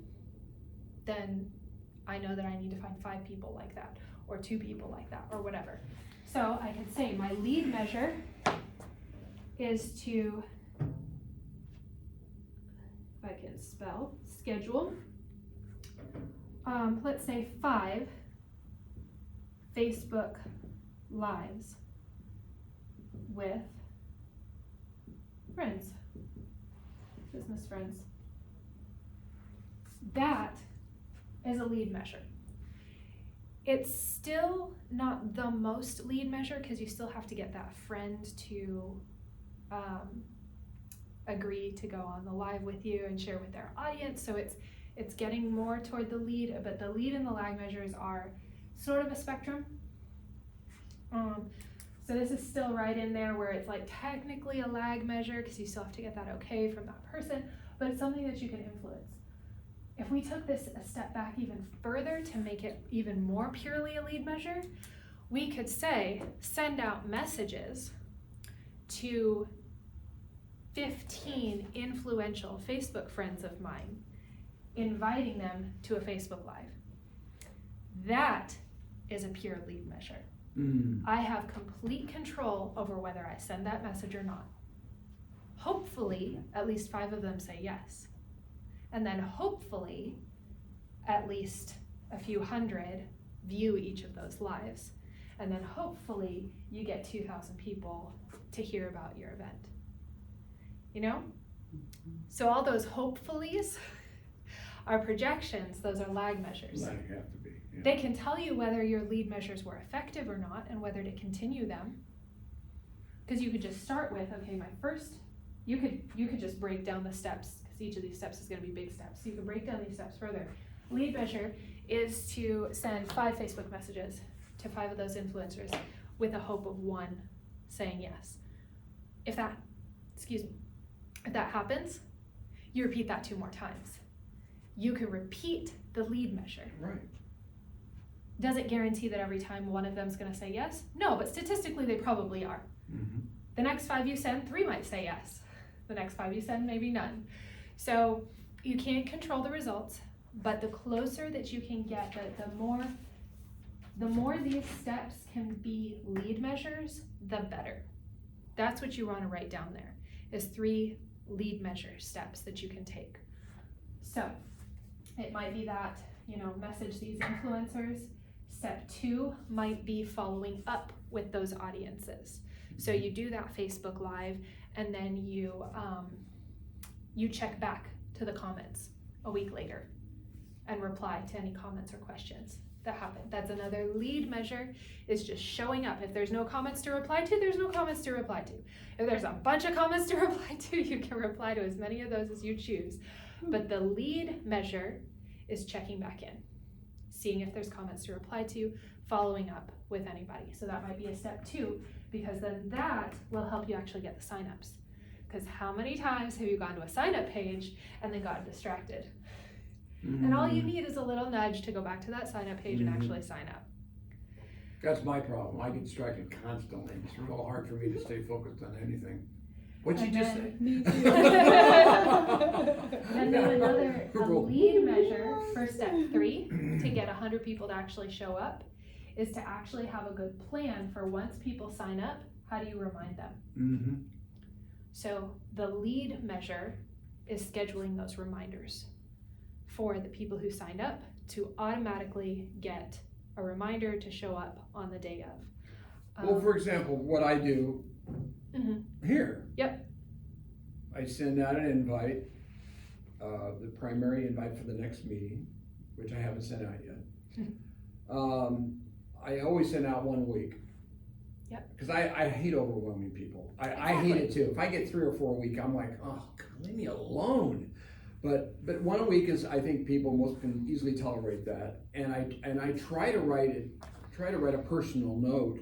then I know that I need to find 5 people like that, or 2 people like that, or whatever. So I can say my lead measure is to, if I can spell, schedule, let's say 5 Facebook Lives with friends, business friends. That is a lead measure. It's still not the most lead measure because you still have to get that friend to agree to go on the live with you and share with their audience. So it's getting more toward the lead, but the lead and the lag measures are sort of a spectrum. So this is still right in there where it's like technically a lag measure because you still have to get that okay from that person, but it's something that you can influence. If we took this a step back even further to make it even more purely a lead measure, we could say, send out messages to 15 influential Facebook friends of mine, inviting them to a Facebook Live. That is a pure lead measure. I have complete control over whether I send that message or not. Hopefully, at least 5 of them say yes. And then hopefully, at least a few hundred view each of those lives. And then hopefully, you get 2,000 people to hear about your event. you know? So all those hopefullys are projections, those are lag measures. That have to be, yeah. They can tell you whether your lead measures were effective or not and whether to continue them. Because you could just start with, okay, my first, you could just break down the steps, because each of these steps is going to be big steps. So you can break down these steps further. Lead measure is to send 5 Facebook messages to 5 of those influencers with a hope of 1 saying yes. If that happens, you repeat that 2 more times. You can repeat the lead measure. Right. Does it guarantee that every time one of them is going to say yes? No, but statistically they probably are. Mm-hmm. The next 5 you send, 3 might say yes. The next 5 you send, maybe none. So you can't control the results, but the closer that you can get, the more these steps can be lead measures, the better. That's what you want to write down there, is 3 lead measure steps that you can take. So it might be that, message these influencers. Step 2 might be following up with those audiences. So you do that Facebook Live, and then you check back to the comments a week later and reply to any comments or questions that happen. That's another lead measure, is just showing up. If there's no comments to reply to, there's no comments to reply to. If there's a bunch of comments to reply to, you can reply to as many of those as you choose. But the lead measure is checking back in, seeing if there's comments to reply to, following up with anybody. So that might be a step 2, because then that will help you actually get the signups. Because how many times have you gone to a sign up page and then gotten distracted? Mm-hmm. And all you need is a little nudge to go back to that sign up page and actually sign up. That's my problem. I get distracted constantly. It's real hard for me to stay focused on anything. What'd you just say? Me too. And then a lead measure for step 3 to get 100 people to actually show up is to actually have a good plan for once people sign up, how do you remind them? Mm-hmm. So the lead measure is scheduling those reminders for the people who signed up to automatically get a reminder to show up on the day of. Well, for example, what I do here. Yep. I send out an invite, the primary invite for the next meeting, which I haven't sent out yet. I always send out 1 week. Yep. Because I hate overwhelming people. I hate it too. If I get 3 or 4 a week, I'm like, oh, God, leave me alone. But 1 a week is, I think most can easily tolerate that. And I try to write a personal note,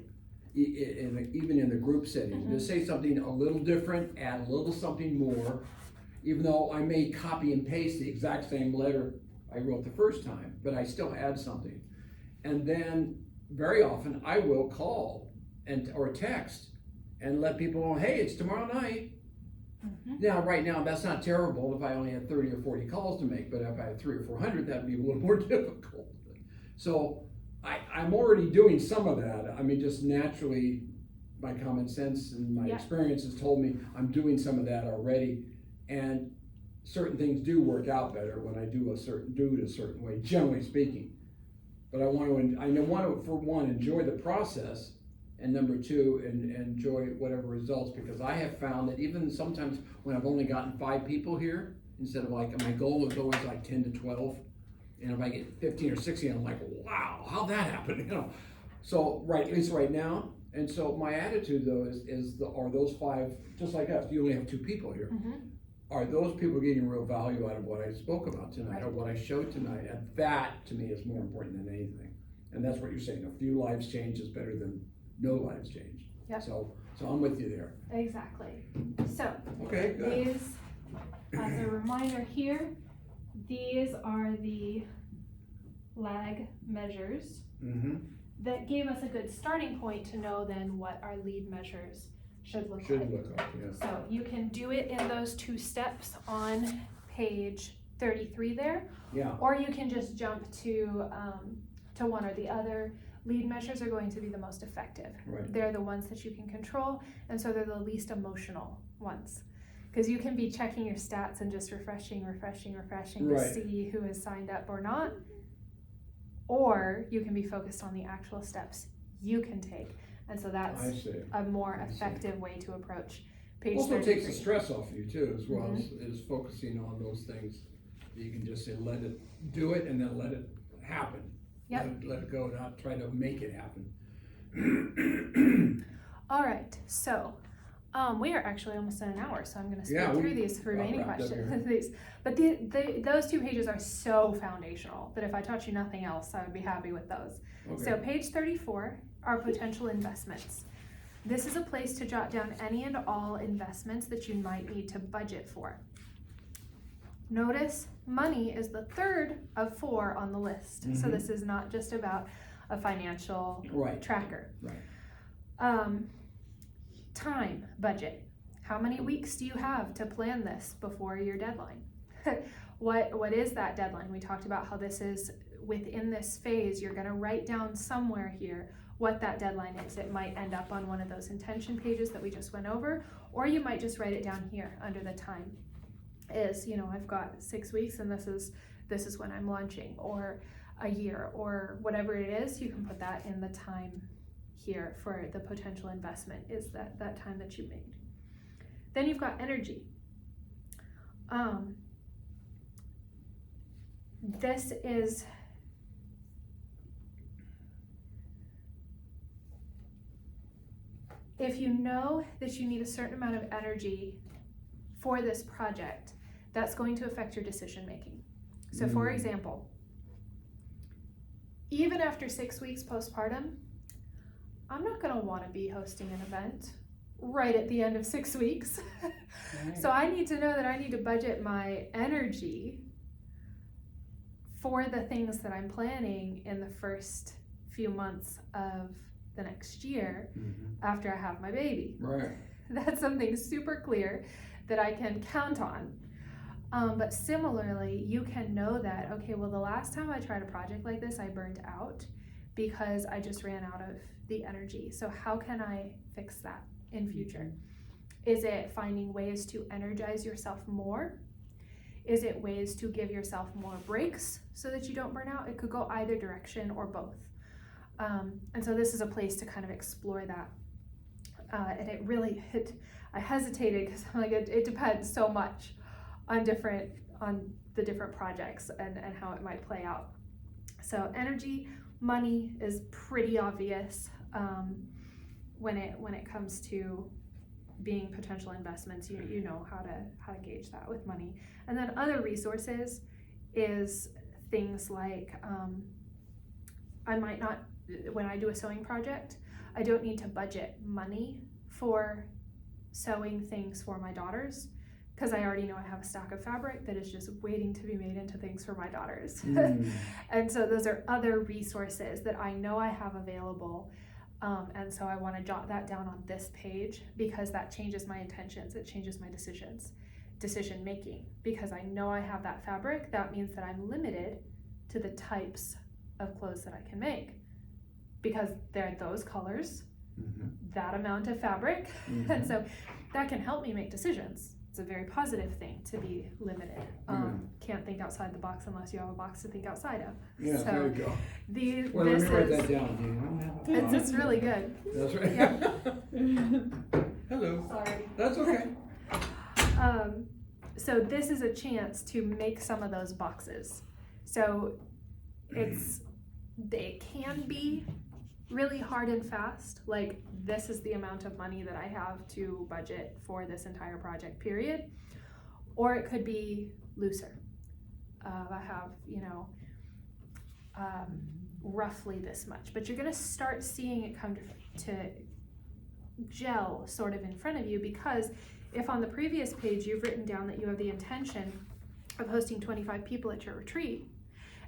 even in the group setting, to say something a little different, add a little something more, even though I may copy and paste the exact same letter I wrote the first time, but I still add something. And then very often I will call or text and let people know, hey, it's tomorrow night. Now, right now, that's not terrible if I only had 30 or 40 calls to make, but if I had 300 or 400, that'd be a little more difficult. So I'm already doing some of that. I mean, just naturally, my common sense and my experience has told me I'm doing some of that already. And certain things do work out better when I do it a certain way, generally speaking. But I want to, for one, enjoy the process, and number 2, enjoy whatever results, because I have found that even sometimes when I've only gotten 5 people here, instead of my goal is always 10 to 12, and if I get 15 or 16, I'm like, wow, how'd that happen? So at least right now. And so my attitude though are those 5, just like us, you only have 2 people here. Are those people getting real value out of what I spoke about tonight, or what I showed tonight? And that to me is more important than anything. And that's what you're saying, a few lives changed is better than no lives changed. Yep. So I'm with you there. Exactly. So okay, good. These, as a reminder here, these are the lag measures that gave us a good starting point to know then what our lead measures should look like. Yeah. So you can do it in those 2 steps on page 33 there. Yeah. Or you can just jump to one or the other. Lead measures are going to be the most effective. Right. They're the ones that you can control, and so they're the least emotional ones. Because you can be checking your stats and just refreshing to see who has signed up or not. Or you can be focused on the actual steps you can take. And so that's a more effective way to approach Page Also 33. takes the stress off you too, as well as focusing on those things. You can just say, let it do it, and then let it happen. Yep. Let it go, not try to make it happen. All right, so we are actually almost at an hour, so I'm going to speed Yeah, through these remaining wrapped up questions. But those 2 pages are so foundational that if I taught you nothing else, I would be happy with those. Okay. So page 34 are potential investments. This is a place to jot down any and all investments that you might need to budget for. Notice money is the third of 4 on the list. So this is not just about a financial tracker. Right. Time budget. How many weeks do you have to plan this before your deadline? What is that deadline? We talked about how this is within this phase. You're going to write down somewhere here what that deadline is. It might end up on one of those intention pages that we just went over, or you might just write it down here under the time. I've got 6 weeks and this is when I'm launching, or a year, or whatever it is. You can put that in the time here for the potential investment, is that time that you made. Then you've got energy. This is if you know that you need a certain amount of energy for this project, that's going to affect your decision making. So for example, even after 6 weeks postpartum, I'm not going to want to be hosting an event right at the end of 6 weeks. Right. So I need to know that I need to budget my energy for the things that I'm planning in the first few months of the next year after I have my baby. Right. That's something super clear that I can count on. But similarly, you can know that, okay, well, the last time I tried a project like this, I burned out because I just ran out of the energy. So how can I fix that in future? Is it finding ways to energize yourself more? Is it ways to give yourself more breaks so that you don't burn out? It could go either direction or both. And so this is a place to kind of explore that. And I hesitated because I'm like, it depends so much on the different projects and how it might play out. So energy, money is pretty obvious when it comes to being potential investments. You know how to gauge that with money. And then other resources is things like I might not, when I do a sewing project, I don't need to budget money for sewing things for my daughters, because I already know I have a stack of fabric that is just waiting to be made into things for my daughters. And so those are other resources that I know I have available. And so I want to jot that down on this page, because that changes my intentions. It changes my decision making, because I know I have that fabric. That means that I'm limited to the types of clothes that I can make, because they're those colors, that amount of fabric. And so that can help me make decisions. It's a very positive thing to be limited. Can't think outside the box unless you have a box to think outside of. Yeah, so there you go. This Well, let me write is, that down. Do you know? it's really good. That's right. Yep. Hello. Sorry. That's okay. So this is a chance to make some of those boxes. So it can be really hard and fast, like this is the amount of money that I have to budget for this entire project period, or it could be looser. I have, roughly this much, but you're gonna start seeing it come to gel sort of in front of you, because if on the previous page you've written down that you have the intention of hosting 25 people at your retreat,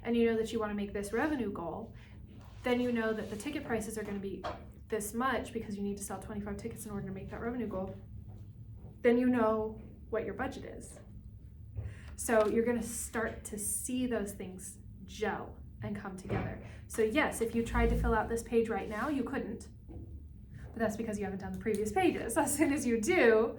and you know that you want to make this revenue goal, then you know that the ticket prices are going to be this much because you need to sell 25 tickets in order to make that revenue goal. Then you know what your budget is. So you're going to start to see those things gel and come together. So yes, if you tried to fill out this page right now, you couldn't. But that's because you haven't done the previous pages. As soon as you do,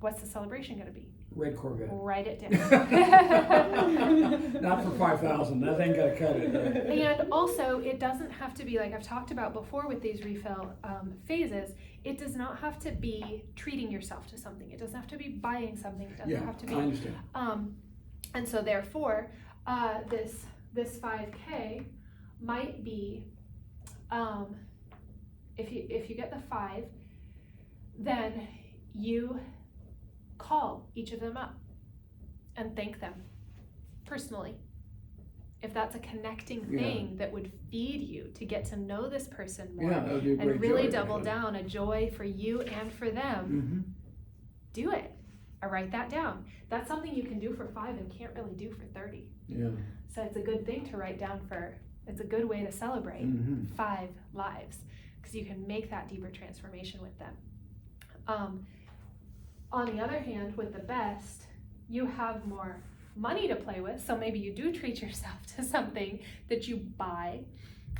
What's the celebration gonna be? Red Corvette. Write it down. Not for 5,000, that ain't gonna cut it. And also, it doesn't have to be, like I've talked about before with these refill phases, it does not have to be treating yourself to something. It doesn't have to be buying something. It doesn't Yeah, have to I be. understand. And so therefore, this 5K might be, if you get the 5, then you call each of them up and thank them personally. If that's a connecting thing that would feed you to get to know this person more, Yeah, that would be a great and really joy, double actually. down a joy for you and for them, do it. Or write that down. That's something you can do for 5 and can't really do for 30. Yeah. So it's a good thing to write down it's a good way to celebrate 5 lives, because you can make that deeper transformation with them. On the other hand, with the best, you have more money to play with, so maybe you do treat yourself to something that you buy,